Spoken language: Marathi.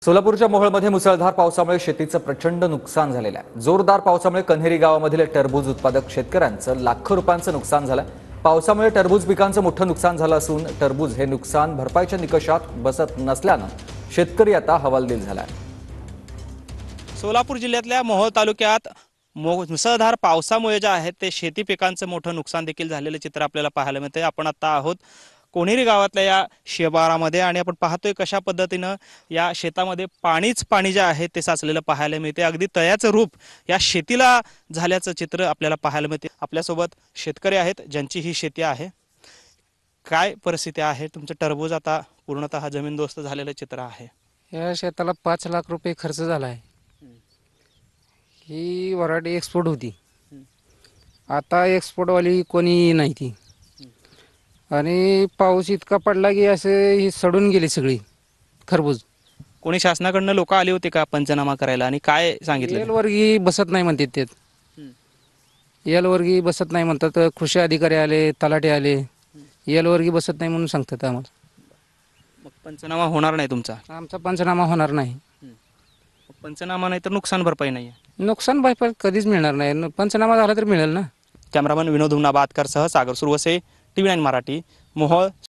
सोलापूरच्या मोहोळमध्ये मुसळधार पावसामुळे शेतीचं प्रचंड नुकसान झालेलं आहे। जोरदार पावसामुळे कन्हेरी गावामधील टरबूज उत्पादक शेतकऱ्यांचं लाखो रुपयांचं नुकसान झालं। पावसामुळे टरबूज पिकांचं मोठं नुकसान झालं असून टरबूज हे नुकसान भरपाईच्या निकषात बसत नसल्यानं शेतकरी आता हवालदिल झाला आहे। सोलापूर जिल्ह्यातल्या मोहोळ तालुक्यात मुसळधार पावसामुळे जे आहे ते शेती पिकांचं मोठं नुकसान देखील झालेलं चित्र आपल्याला पाहायला मिळते। आपण आता आहोत कोणेरी गावातल्या या शिवारामध्ये आणि आपण पाहतोय कशा पद्धतीनं या शेतामध्ये पाणी जे आहे ते साचलेलं पाहायला मिळते। अगदी तळ्याचं रूप या शेतीला झाल्याचं चित्र आपल्याला पाहायला मिळते। आपल्यासोबत शेतकरी आहेत ज्यांची ही शेती आहे। काय परिस्थिती आहे? तुमचं टरबूज आता पूर्णतः जमीनदोस्त झालेलं चित्र आहे। या शेताला 5 लाख रुपये खर्च झाला आहे। ही वराठी एक्सपोर्ट होती, आता एक्सपोर्टवाली कोणी नाही ती। आणि पाऊस इतका पडला की असे ही सडून गेली सगळी खरबूज। कोणी शासनाकडनं लोक आले होते का पंचनामा करायला आणि काय सांगितलं? एल वर्गी बसत नाही म्हणतात ते, एल वर्गी बसत नाही म्हणतात। कृषी अधिकारी आले, तलाठी आले, एल वर्गी बसत नाही म्हणून सांगतात आम्हाला। मग पंचनामा होणार नाही तुमचा? आमचा पंचनामा होणार नाही। पंचनामा नाही तर नुकसान भरपाई नाही आहे? नुकसान भरपाई कधीच मिळणार नाही, पंचनामा झाला तर मिळेल ना। कॅमेरामन विनोद हुमनाबादकर सह सागर सुरवसे, TV9 मराठी, मोहोळ।